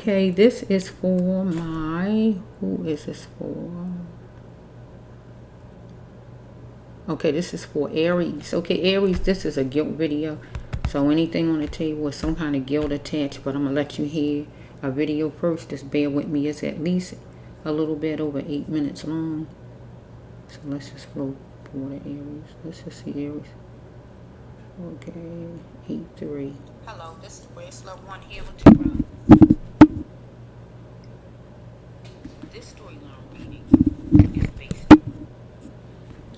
Okay, this is for my, who is this for? Okay, this is for Aries. Okay, Aries, this is a guilt video. So anything on the table with some kind of guilt attached, but I'm going to let you hear a video first. Just bear with me. It's at least a little bit over 8 minutes long. So let's just flow for the Aries. Let's just see Aries. Okay, 8-3. Hello, this is Bracelet 1 here with you. This storyline reading is based on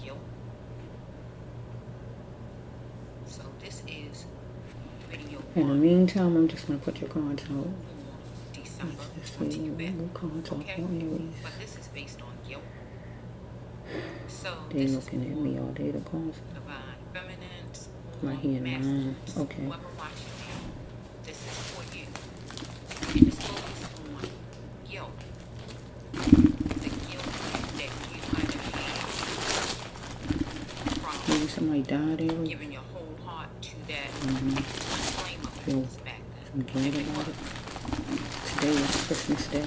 guilt. So this is video. In the meantime, I'm just going to put your cards out. December 25th. Cards okay. But this is based on guilt. So they're looking at me all day, the cards. Divine feminines. Right here in 9. Okay. Whoever watching you, this is for you. And it's focused on guilt. The guilt that you might have had from maybe somebody died there. Giving your whole heart to that flame of yours back then. I'm glad about it. Today was Christmas Day.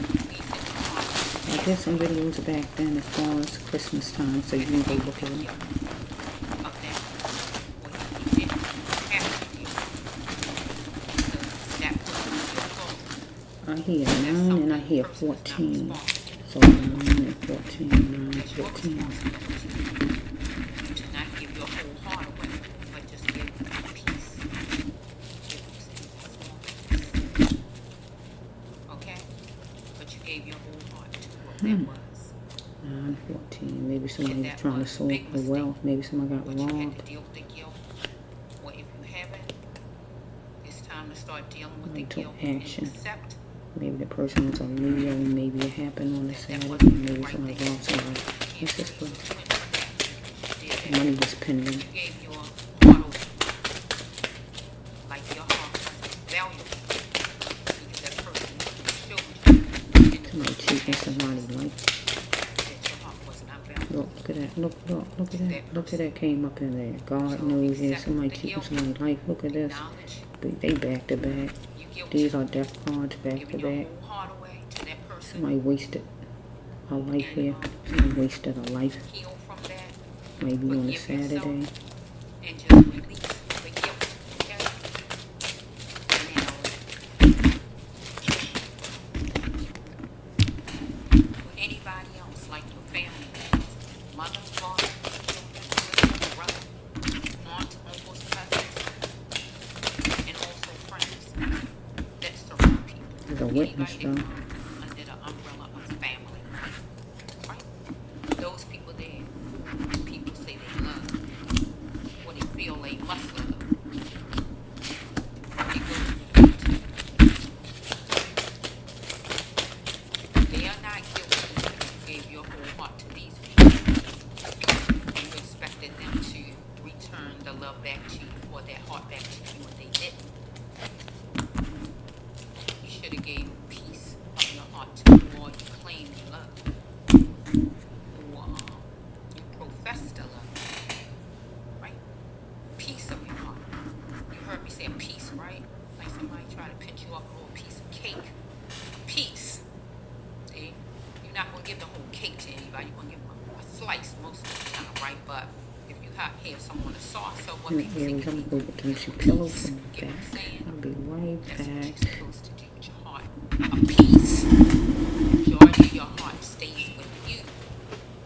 I did some videos back then as far as Christmas time, so you can go look at them. I hear 9 and I hear 14. So 9 and 14, 9 and 14. Do not give your whole heart away, but just give peace. Okay? But you gave your whole heart to what that was. 9, 14. Maybe somebody was trying to solve the wealth. Maybe somebody got robbed. You had to deal with the guilt. Well, if you haven't, it's time to start dealing with the guilt and accept. Maybe the person was a Leo, maybe it happened on a Saturday, maybe somebody robbed somebody. What's this for? Money was pending. You gave your heart over. Like your heart was valuable. Because that person showed you. Somebody cheating somebody's life. That your heart was not valuable. Look at that. Look at that. Look at that came up in there. God knows, yeah, somebody cheating somebody's life. Look at this. They back to back. These are death cards back to back. Somebody wasted a life here. Somebody wasted a life. Maybe on a Saturday. Anybody else, like your family, mother, father, brother, aunt, uncles, cousins, and also friends. That's the right people. There's a witness though. Under the umbrella of family. Right? Those people there who people say they love, or they feel they must love. They are not guilty because you gave your whole heart to these people. And you expected them to return the love back to you or their heart back to you, and they didn't. You should have gave a piece of your heart to who all you claim you love. Or you profess to love. Right? Piece of your heart. You heard me say a piece, right? Like somebody trying to pinch you up a little piece of cake. Piece. See? You're not going to give the whole cake to anybody. You're going to give them a slice most of the time, right? But if you have someone a sauce or what people think you need, a piece. I'll be right back. That's what you're supposed to do with your heart. A piece. The majority of your heart stays with you.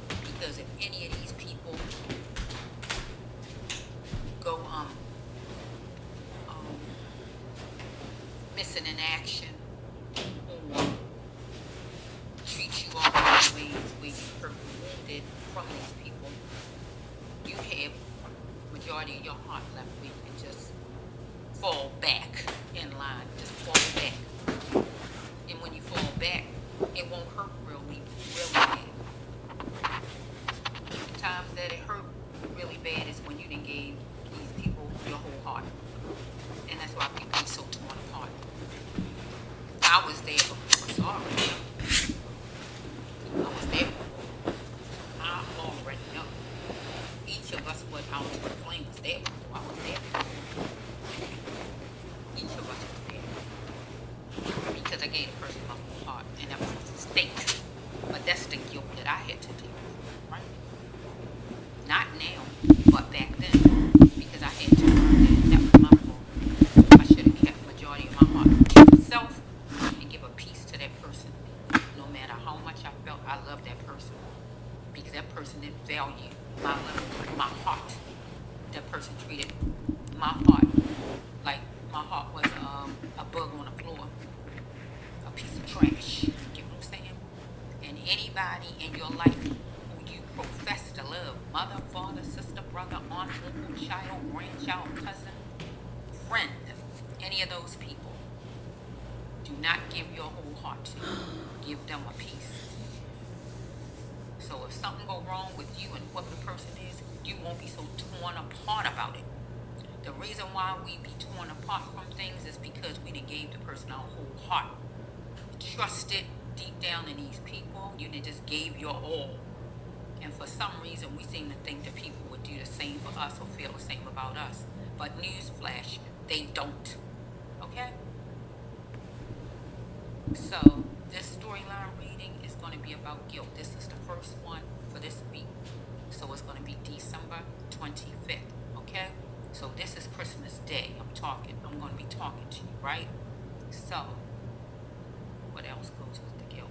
Because if any of these people go missing in action or treat you all in ways where you hurt and wounded from these people, you have majority of your heart left where you can just fall back in line, just fall back. And when you fall back, it won't hurt really bad. The times that it hurt really bad is when you didn't give these people your whole heart. And that's why people are so torn apart. I was there before, so I already know. I was there before. I already know. Each of us went out to the flame was there before. I was there before. Each of us was there. Because I gave the person you my whole heart, and that was a mistake. But that's the guilt that I had to deal with, right? Not now, but back then, because I had to. That was my fault. I should have kept majority of my heart to myself and give a peace to that person, no matter how much I felt I loved that person, because that person didn't value my love, my heart. That person treated my heart like my heart was a bug on the floor, a piece of trash. You get what I'm saying? And anybody in your life who you profess to love, mother, father, sister, brother, aunt, uncle, child, grandchild, cousin, friend, any of those people, do not give your whole heart to. Give them a piece. So if something go wrong with you and whoever the person is, you won't be so torn apart about it. The reason why we be torn apart from things is because we done gave the person our whole heart. Trusted deep down in these people. You done just gave your all. And for some reason, we seem to think that people would do the same for us or feel the same about us. But newsflash, they don't. Okay? So, this storyline reading is going to be about guilt. This is the first one for this week. So, it's going to be December 25th. Okay? So, this is Christmas Day. I'm going to be talking to you, right? So, what else goes with the guilt?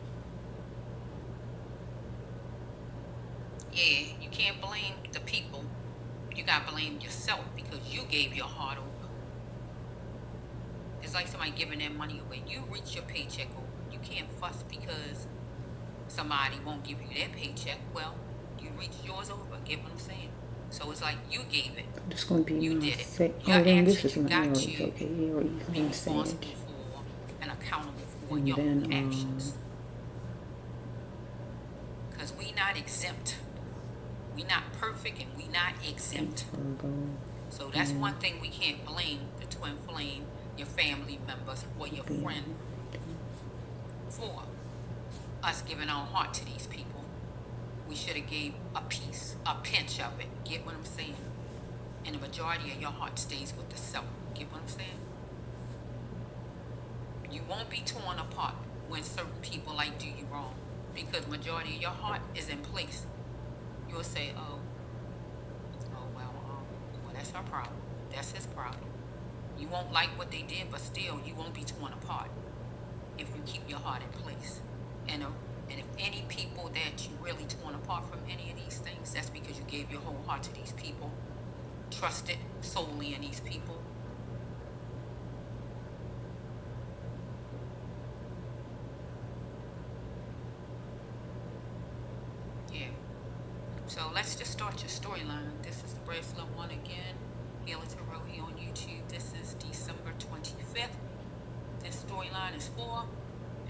Yeah, you can't blame the people. You got to blame yourself because you gave your heart over. It's like somebody giving their money away. You reach your paycheck over. You can't fuss because somebody won't give you their paycheck. Well, you reached yours over. Get what I'm saying? So it's like you gave it. It's going to be you did it. Oh, then this is you my got Aries. to Okay, Aries. be responsible for and accountable for and your then, own actions. Because we not exempt. We not perfect and we not exempt. So that's one thing we can't blame the twin flame, your family members, or your friend for us giving our heart to these people. We should have gave a piece, a pinch of it. Get what I'm saying? And the majority of your heart stays with the self. Get what I'm saying? You won't be torn apart when certain people like do you wrong, because majority of your heart is in place. You'll say, well, that's her problem. That's his problem. You won't like what they did, but still, you won't be torn apart if you keep your heart in place. And if any people that you really torn apart from any of these things, that's because you gave your whole heart to these people, trusted solely in these people. Yeah. So let's just start your storyline. This is the Bracelet One again. Healer Tarot here on YouTube. This is December 25th. This storyline is for.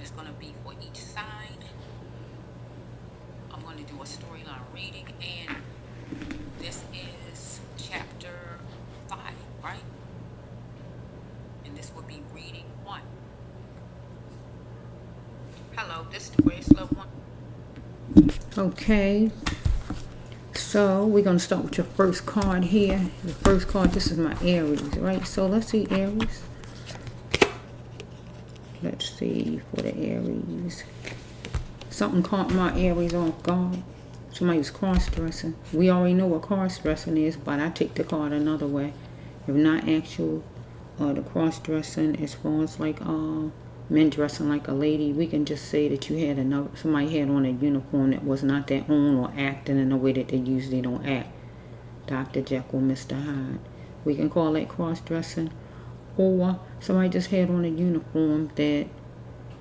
It's going to be for each sign. I'm going to do a storyline reading, and this is chapter 5, right? And this will be reading 1. Hello, this is the Bracelet One. Okay. So we're going to start with your first card here. The first card, this is my Aries, right? So let's see, Aries. Let's see for the Aries. Something caught my Aries off guard. Somebody was cross-dressing. We already know what cross-dressing is, but I take the card another way. If not actual, the cross-dressing as far as like men dressing like a lady, we can just say that you had somebody had on a uniform that was not their own, or acting in a way that they usually don't act. Dr. Jekyll, Mr. Hyde. We can call that cross-dressing. Or somebody just had on a uniform that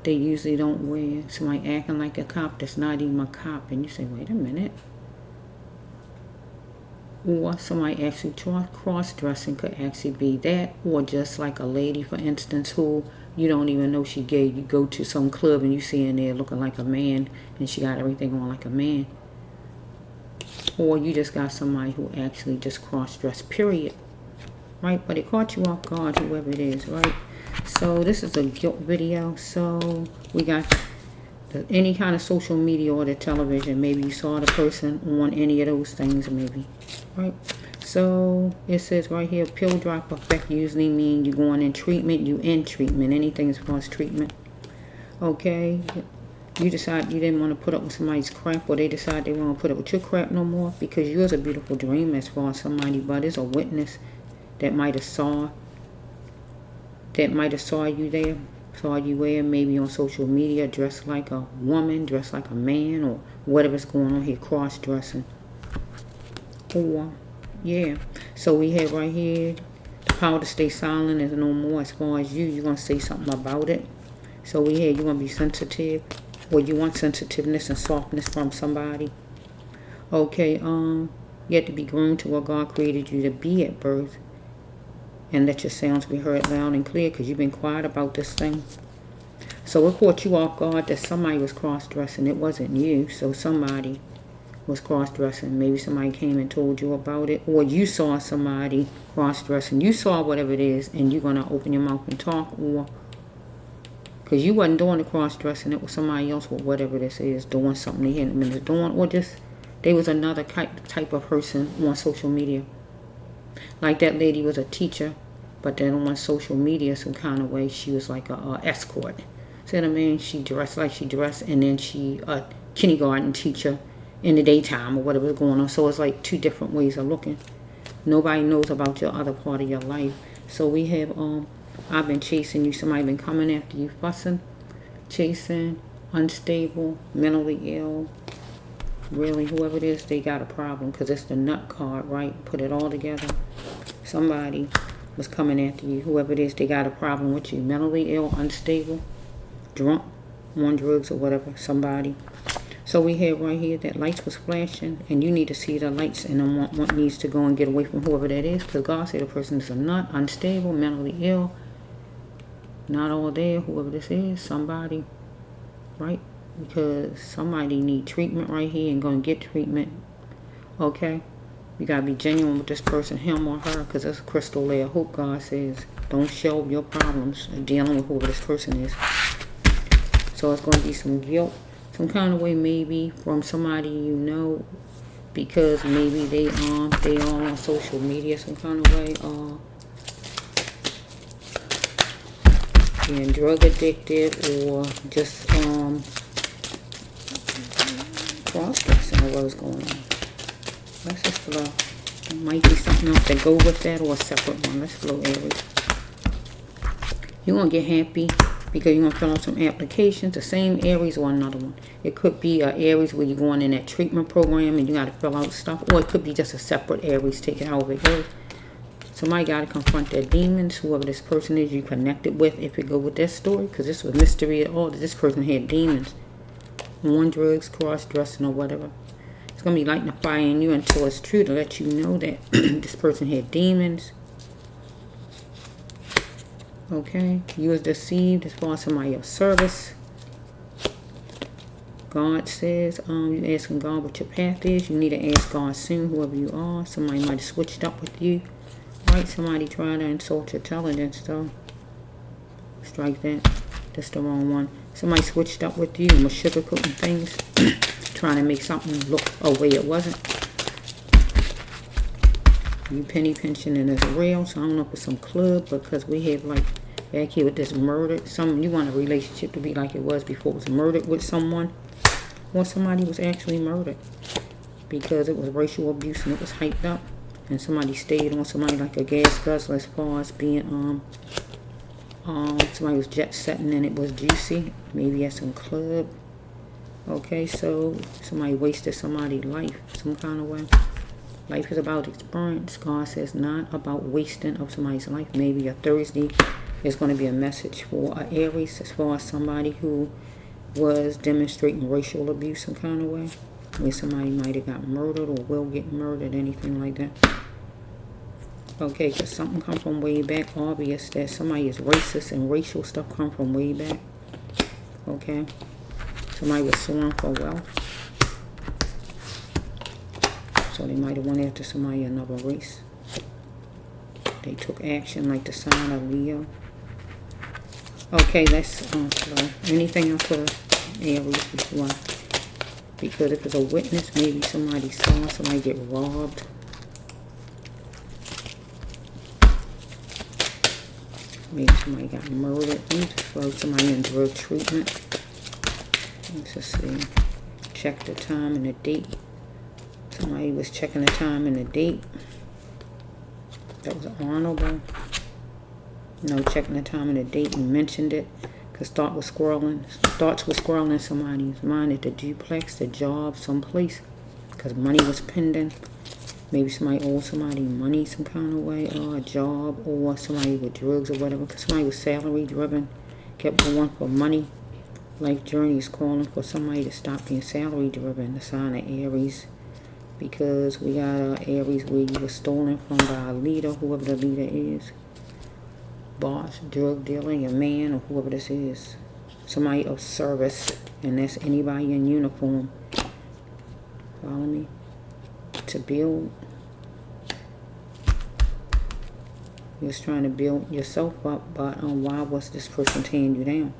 they usually don't wear. Somebody acting like a cop that's not even a cop, and you say, wait a minute. Or somebody actually cross-dressing could actually be that, or just like a lady, for instance, who you don't even know she gay. You go to some club and you see in there looking like a man, and she got everything on like a man. Or you just got somebody who actually just cross-dressed, period. Right? But it caught you off guard, whoever it is, right? So this is a guilt video. So we got any kind of social media or the television. Maybe you saw the person on any of those things, maybe. Right? So it says right here, pill drop effect usually mean you're going in treatment, you in treatment, anything as far as treatment. Okay? You decide you didn't want to put up with somebody's crap, or they decide they won't put up with your crap no more, because yours a beautiful dream as far as somebody, but it's a witness that might have saw you there, saw you there, maybe on social media, dressed like a woman, dressed like a man, or whatever's going on here, cross-dressing. Or, yeah. So we have right here, the power to stay silent is no more. As far as you're going to say something about it. So we have, you're going to be sensitive, or you want sensitiveness and softness from somebody. Okay, you have to be groomed to what God created you to be at birth. And let your sounds be heard loud and clear, because you've been quiet about this thing. So it caught you off guard that somebody was cross-dressing. It wasn't you. So somebody was cross-dressing. Maybe somebody came and told you about it. Or you saw somebody cross-dressing. You saw whatever it is, and you're going to open your mouth and talk. Or because you wasn't doing the cross-dressing. It was somebody else with whatever this is doing something they hadn't been doing. Or just they was another type of person on social media. Like that lady was a teacher, but then on social media some kind of way she was like a escort. See what I mean? She dressed like she dressed, and then she a kindergarten teacher in the daytime or whatever was going on. So it's like two different ways of looking. Nobody knows about your other part of your life. So we have I've been chasing you. Somebody been coming after you, fussing, chasing, unstable, mentally ill. Really, whoever it is, they got a problem, because it's the nut card, right? Put it all together. Somebody was coming after you. Whoever it is, they got a problem with you. Mentally ill, unstable, drunk, on drugs or whatever. Somebody. So we have right here that lights was flashing, and you need to see the lights, and then one needs to go and get away from whoever that is, because God said the person is a nut, unstable, mentally ill, not all there. Whoever this is, somebody, right? Because somebody need treatment right here and going to get treatment. Okay? You got to be genuine with this person, him or her, because it's a crystal layer. Hope God says, don't show your problems dealing with whoever this person is. So it's going to be some guilt, some kind of way, maybe from somebody you know, because maybe they all on social media some kind of way, being drug addicted, or just cross-dressing or what was going on. Let's just flow. There might be something else that go with that, or a separate one. Let's flow, Aries. You're going to get happy because you're going to fill out some applications, the same Aries or another one. It could be a Aries where you're going in that treatment program and you got to fill out stuff, or it could be just a separate Aries, take it however it goes. Somebody got to confront their demons, whoever this person is you connected with, if it go with this story, because this was mystery at all, that this person had demons. On drugs, cross-dressing, or whatever. It's going to be lighting a fire in you until it's true, to let you know that this person had demons. Okay? You was deceived as far as somebody else's service. God says, you're asking God what your path is. You need to ask God soon, whoever you are. Somebody might have switched up with you. Right? Somebody tried to insult your intelligence, though. Strike that. That's the wrong one. Somebody switched up with you and was sugarcoating things, trying to make something look a way it wasn't. You penny pinching and it's real, so I don't know if it's some club, because we have like back here with this murder. You want a relationship to be like it was before it was murdered with someone, or somebody was actually murdered because it was racial abuse and it was hyped up, and somebody stayed on somebody like a gas guzzler as far as being somebody was jet setting and it was juicy, maybe at some club. Okay, so somebody wasted somebody's life some kind of way. Life is about experience. God says not about wasting of somebody's life. Maybe a Thursday is going to be a message for an Aries as far as somebody who was demonstrating racial abuse some kind of way, where somebody might have got murdered or will get murdered, anything like that. Okay, because something come from way back. Obvious that somebody is racist, and racial stuff come from way back. Okay. Somebody was suing for wealth. So they might have went after somebody another race. They took action like the sign of Leo. Okay, let's slow. Anything else for the Aries before? Because if it's a witness, maybe somebody saw somebody get robbed. Maybe somebody got murdered. Let me just throw somebody in drug treatment. Let's just see. Check the time and the date. Somebody was checking the time and the date. That was honorable. No, checking the time and the date and mentioned it. Because thoughts were swirling in somebody's mind at the duplex, the job, someplace. Because money was pending. Maybe somebody owed somebody money some kind of way, or a job, or somebody with drugs or whatever. Because somebody was salary driven, kept going for money. Life journey is calling for somebody to stop being salary driven. The sign of Aries. Because we got Aries where you were stolen from by a leader, whoever the leader is. Boss, drug dealer, your man, or whoever this is. Somebody of service, and that's anybody in uniform. Follow me? To build. You're just trying to build yourself up, but why was this person tearing you down?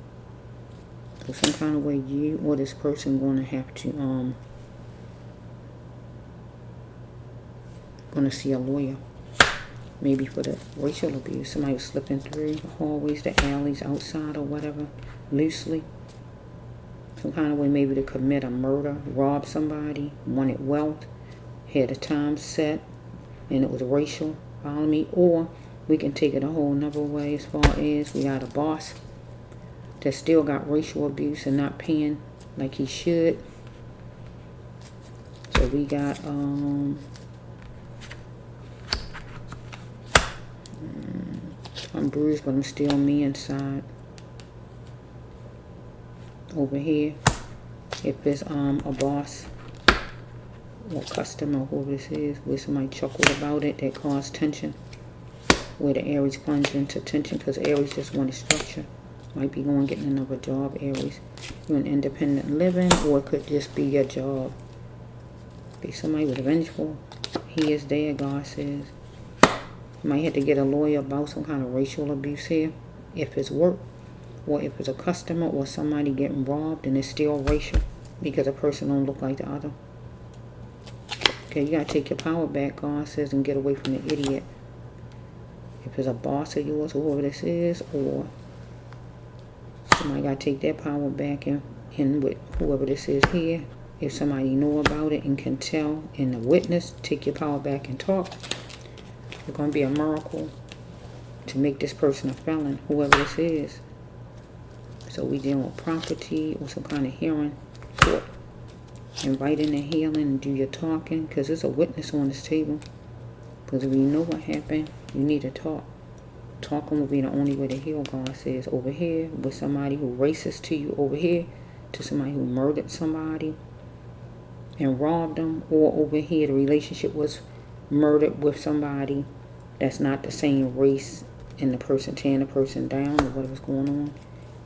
So some kind of way you or this person going to have to going to see a lawyer. Maybe for the racial abuse. Somebody was slipping through the hallways, the alleys, outside or whatever, loosely. Some kind of way maybe to commit a murder, rob somebody, wanted wealth, had a time set, and it was racial. Follow me? Or we can take it a whole nother way as far as we got a boss that still got racial abuse and not paying like he should. So we got I'm bruised, but I'm still me inside. Over here, if it's a boss or customer, whoever this is, where somebody chuckled about it, that caused tension. Where the Aries plunged into tension, because Aries just wanted structure. Might be going getting another job, Aries. You're an independent living, or it could just be your job. Be somebody with vengeful. He is there, God says. You might have to get a lawyer about some kind of racial abuse here. If it's work, or if it's a customer, or somebody getting robbed, and it's still racial. Because a person don't look like the other. Okay, you gotta take your power back, God says, and get away from the idiot. If it's a boss of yours, whoever this is, or somebody got to take their power back and with whoever this is here. If somebody know about it and can tell, and the witness, take your power back and talk. It's going to be a miracle to make this person a felon, whoever this is. So we dealing with property or some kind of hearing, court. Inviting the healing and do your talking, because there's a witness on this table. Because if you know what happened, you need to talk. Talking will be the only way to heal, God says. Over here, with somebody who racist to you, over here, to somebody who murdered somebody and robbed them. Or over here, the relationship was murdered with somebody that's not the same race, and the person tearing the person down, or whatever's going on.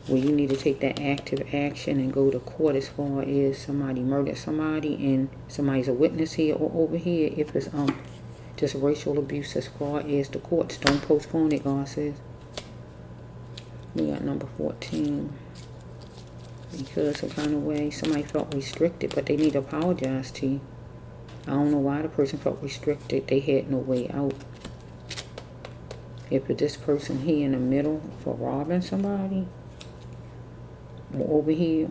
Where you need to take that active action and go to court as far as somebody murdered somebody and somebody's a witness here, or over here, if it's just racial abuse as far as the courts. Don't postpone it, God says. We got number 14. Because some kind of way somebody felt restricted, but they need to apologize to you. I don't know why the person felt restricted. They had no way out. If it's this person here in the middle for robbing somebody, or over here,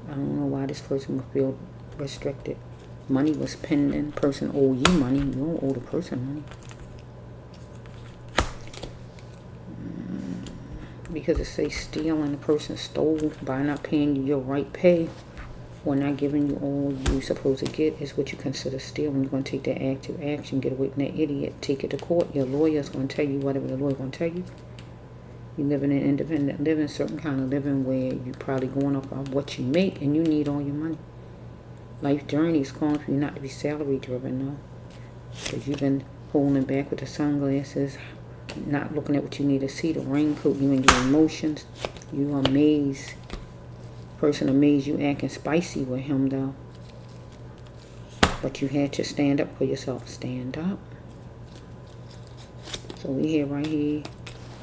I don't know why this person would feel restricted. Money was pending. Person owe you money. You don't owe the person money. Because it says stealing. The person stole by not paying you your right pay, or not giving you all you're supposed to get, is what you consider stealing. You're going to take that active action. Get away from that idiot. Take it to court. Your lawyer's going to tell you whatever the lawyer's going to tell you. You live in an independent living, certain kind of living where you're probably going up on what you make and you need all your money. Life journey is calling for you not to be salary driven, though. Because you've been holding back with the sunglasses, not looking at what you need to see, the raincoat, you and your emotions. You are amazed. Person amazed you acting spicy with him, though. But you had to stand up for yourself. Stand up. So we here, right here,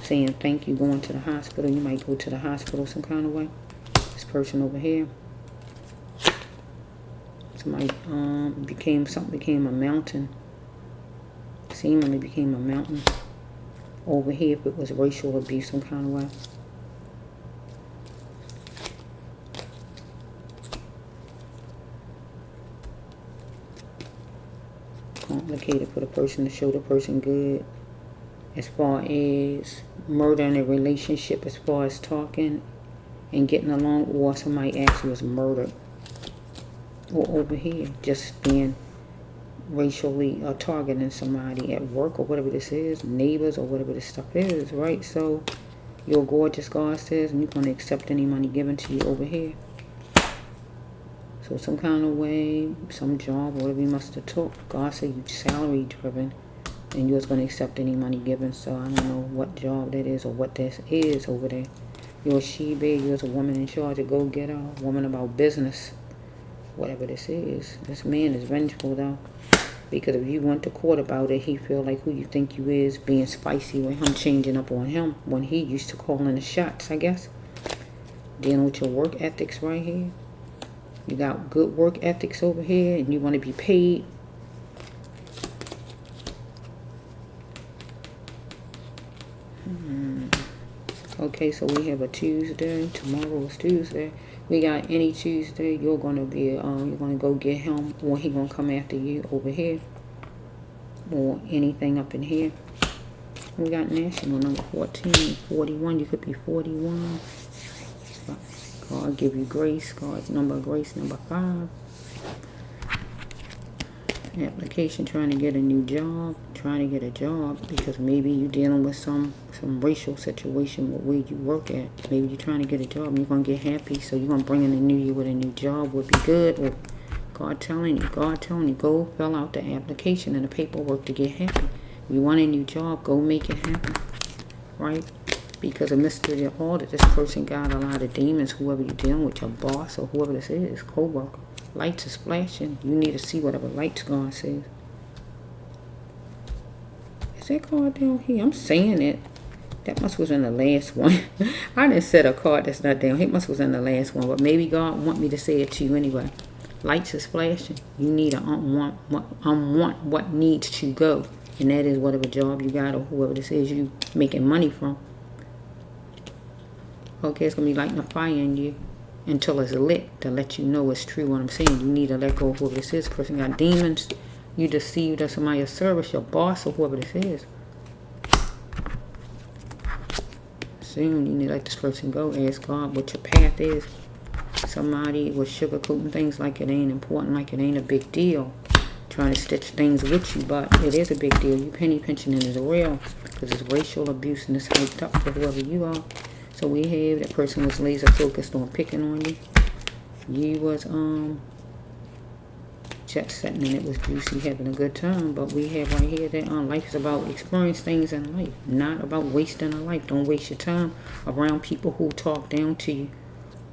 saying thank you, going to the hospital. You might go to the hospital some kind of way. This person over here. Somebody became a mountain. Seemingly became a mountain. over here if it was racial abuse some kind of way. Complicated for the person to show the person good. As far as murder in a relationship, as far as talking and getting along, or somebody actually was murdered. Or over here, just being racially targeting somebody at work or whatever this is, neighbors or whatever this stuff is, right? So you're gorgeous, God says, and you're going to accept any money given to you over here. So some kind of way, some job, whatever you must have took. God said you're salary driven and you're going to accept any money given. So I don't know what job that is or what this is over there. You're a she-bear, you're a woman in charge, a go-getter, a woman about business. Whatever this is. This man is vengeful though. Because if you went to court about it, he feel like who you think you is, being spicy with him, changing up on him when he used to call in the shots, I guess. Dealing with your work ethics right here. You got good work ethics over here and you want to be paid. Okay, so we have a Tuesday. Tomorrow is Tuesday. We got any Tuesday. You're gonna be you're gonna go get him, or he gonna come after you over here, or anything up in here. We got national number 14, 41. You could be 41. God give you grace. God's number of grace number 5. Application, trying to get a new job, trying to get a job because maybe you're dealing with some racial situation with where you work at. Maybe you're trying to get a job and you're going to get happy, so you're going to bring in the new year with a new job would be good. Or God telling you, go fill out the application and the paperwork to get happy. If you want a new job, go make it happen, right? Because a mystery of all that this person got a lot of demons, whoever you're dealing with, your boss or whoever this is, co-worker. Lights are splashing. You need to see whatever lights God says. Is that card down here? I'm saying it. That must was in the last one. I didn't set a card that's not down here. It must was in the last one. But maybe God want me to say it to you anyway. Lights are splashing. You need to unwant what needs to go. And that is whatever job you got or whoever this is you making money from. Okay, it's going to be lighting a fire in you. Until it's lit to let you know it's true what I'm saying. You need to let go of whoever this is. Person got demons. You deceived or somebody of service, your boss or whoever this is. Soon you need to let this person go. Ask God what your path is. Somebody was sugarcoating things like it ain't important, like it ain't a big deal. Trying to stitch things with you, but it is a big deal. You penny pinching it is real because it's racial abuse and it's hyped up for whoever you are. So we have that person was laser focused on picking on you. You was jet setting and it was juicy, having a good time. But we have right here that life is about experience things in life, not about wasting a life. Don't waste your time around people who talk down to you.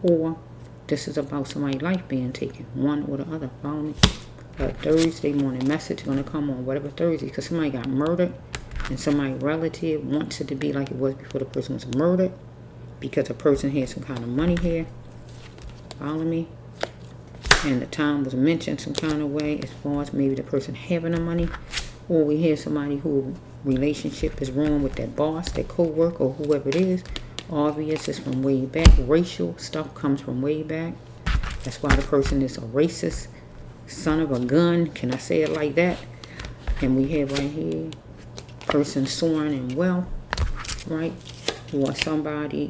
Or this is about somebody's life being taken, one or the other. Follow me? Thursday morning message gonna come on whatever Thursday, because somebody got murdered and somebody relative wants it to be like it was before the person was murdered. Because a person had some kind of money here. Follow me? And the time was mentioned some kind of way as far as maybe the person having the money. Or we have somebody who relationship is wrong with that boss, that co-worker, or whoever it is. Obvious is from way back. Racial stuff comes from way back. That's why the person is a racist. Son of a gun. Can I say it like that? And we have right here. Person soaring in wealth. Right? Or somebody,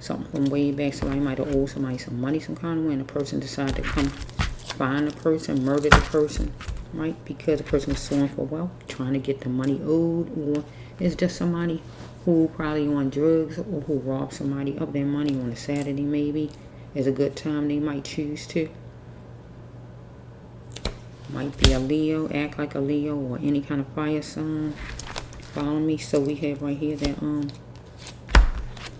something from way back, somebody might have owed somebody some money some kind of way, and the person decided to come find the person, murder the person, right? Because the person was suing for wealth, trying to get the money owed, or it's just somebody who probably on drugs or who robbed somebody of their money on a Saturday maybe. It's a good time they might choose to. Might be a Leo, act like a Leo, or any kind of fire sign. Follow me? So we have right here that,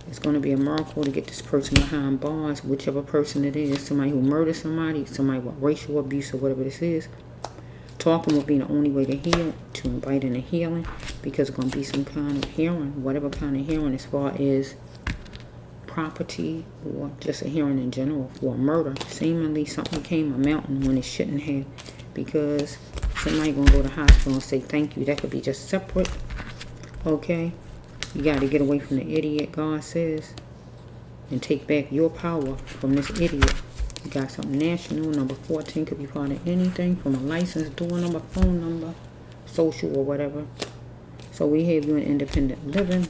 it's going to be a miracle to get this person behind bars, whichever person it is. Somebody who murdered somebody, somebody with racial abuse or whatever this is. Talking will be the only way to heal, to invite in a healing, because it's going to be some kind of hearing, whatever kind of hearing as far as property or just a hearing in general for a murder. Seemingly something came a mountain when it shouldn't have, because somebody going to go to the hospital and say thank you. That could be just separate. Okay? You got to get away from the idiot, God says, and take back your power from this idiot. You got something national. Number 14 could be part of anything from a license, door number, phone number, social, or whatever. So we have you in independent living.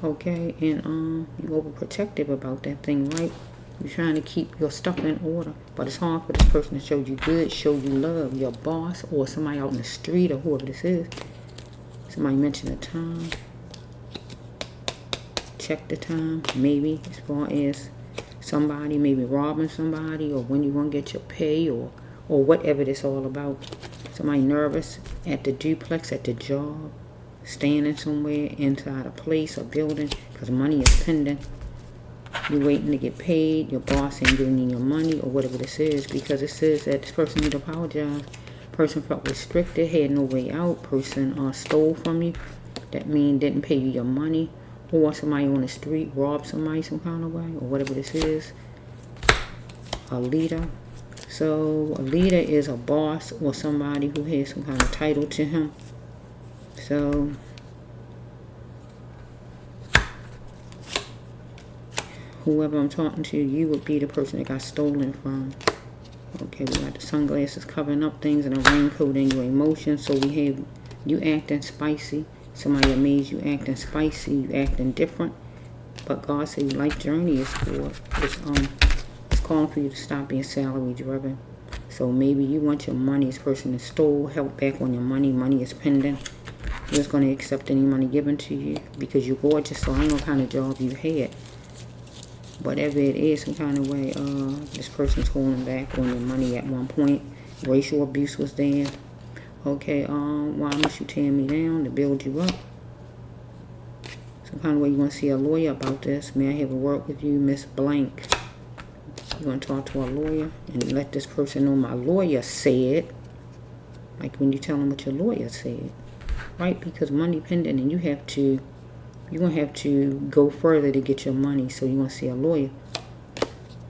Okay? And you overprotective about that thing, right? You're trying to keep your stuff in order. But it's hard for this person to show you good, show you love, your boss, or somebody out in the street, or whoever this is. Somebody mentioned a time. Check the time, maybe, as far as somebody maybe robbing somebody, or when you want to get your pay, or whatever it's all about. Somebody nervous at the duplex, at the job, standing somewhere inside a place or building because money is pending. You're waiting to get paid. Your boss ain't giving you your money, or whatever this is, because it says that this person need to apologize. Person felt restricted, had no way out. Person stole from you. That means didn't pay you your money. Or somebody on the street robbed somebody some kind of way, or whatever this is. A leader. So a leader is a boss or somebody who has some kind of title to him. So whoever I'm talking to, you would be the person that got stolen from. Okay, we got the sunglasses covering up things and a raincoat in your emotions. So we have you acting spicy. Somebody amazed you acting spicy, you acting different. But God said your life journey is for it's calling for you to stop being salary driven. So maybe you want your money. This person is stole, help back on your money. Money is pending. You're just going to accept any money given to you because you're gorgeous. So I don't know what kind of job you had. Whatever it is, some kind of way, this person's holding back on your money at one point. Racial abuse was there. Okay, why must you tear me down to build you up? Some kind of way you want to see a lawyer about this. May I have a word with you, Miss Blank? You want to talk to a lawyer and let this person know my lawyer said. Like when you tell them what your lawyer said. Right? Because money pending and you're going to have to go further to get your money. So you want to see a lawyer.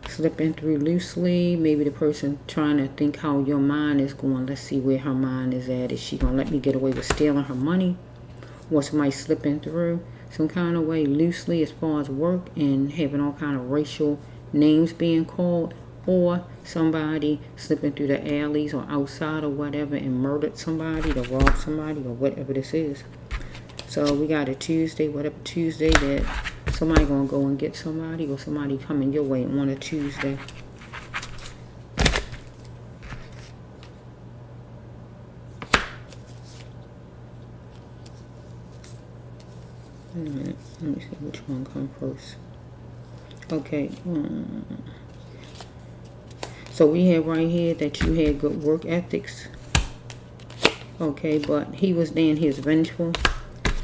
Slipping through loosely. Maybe the person trying to think how your mind is going. Let's see where her mind is at. Is she going to let me get away with stealing her money? Or somebody slipping through some kind of way loosely as far as work and having all kind of racial names being called. Or somebody slipping through the alleys or outside or whatever and murdered somebody to rob somebody or whatever this is. So we got a Tuesday, whatever Tuesday that somebody gonna go and get somebody or somebody coming your way on a Tuesday. Wait a minute, let me see which one come first. Okay. So we have right here that you had good work ethics. Okay, but he was then he was vengeful.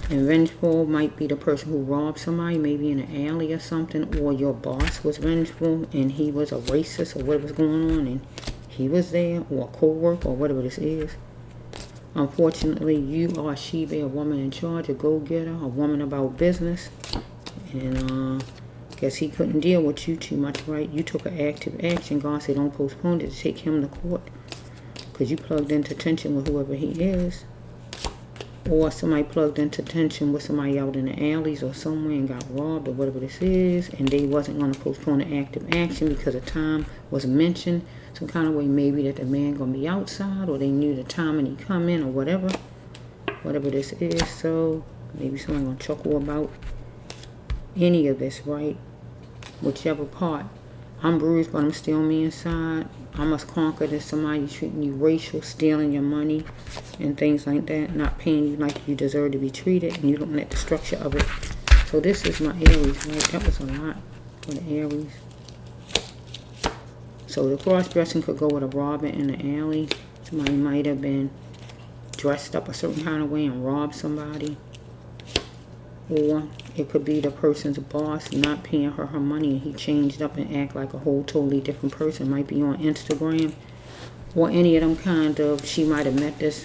And vengeful might be the person who robbed somebody, maybe in an alley or something, or your boss was vengeful and he was a racist or whatever was going on and he was there, or a co-worker or whatever this is. Unfortunately, you are a she-bear, a woman in charge, a go-getter, a woman about business. And guess he couldn't deal with you too much, right? You took an active action. God said don't postpone it to take him to court because you plugged into tension with whoever he is. Or somebody plugged into tension with somebody out in the alleys or somewhere and got robbed or whatever this is. And they wasn't going to postpone the active action because the time was mentioned. Some kind of way maybe that the man going to be outside or they knew the time and he come in or whatever. Whatever this is. So maybe someone going to chuckle about any of this, right? Whichever part. I'm bruised but I'm still me inside. I must conquer this. Somebody treating you racial, stealing your money and things like that, not paying you like you deserve to be treated, and you looking at the structure of it. So this is my Aries, right? That was a lot for the Aries. So the cross-dressing could go with a robber in the alley. Somebody might have been dressed up a certain kind of way and robbed somebody. Or it could be the person's boss not paying her money and he changed up and act like a whole totally different person. Might be on Instagram. Or any of them kind of, she might have met this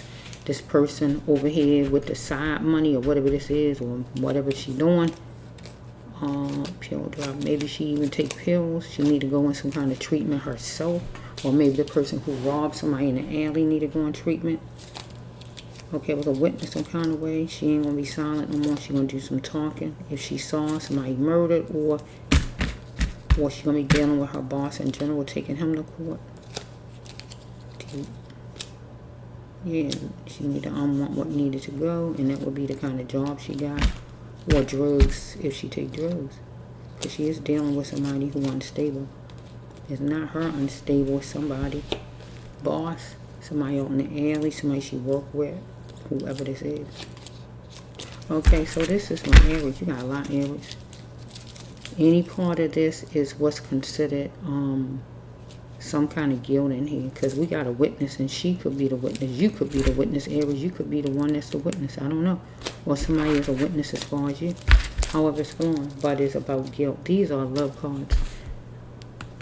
person over here with the side money or whatever this is or whatever she doing. Pill drop. Maybe she even take pills. She need to go in some kind of treatment herself. Or maybe the person who robbed somebody in the alley need to go in treatment. Okay, with a witness some kind of way. She ain't gonna be silent no more. She gonna do some talking. If she saw somebody murdered, or she gonna be dealing with her boss in general, taking him to court. Yeah, she need to unwant what needed to go, and that would be the kind of job she got, or drugs if she take drugs, because she is dealing with somebody who unstable. It's not her unstable, it's somebody, boss, somebody out in the alley, somebody she work with, whoever this is. Okay, so this is my Aries. You got a lot of Aries. Any part of this is what's considered some kind of guilt in here, because we got a witness, and she could be the witness. You could be the witness, Aries. You could be the one that's the witness. I don't know. Or somebody is a witness as far as you. However it's flowing, but it's about guilt. These are love cards.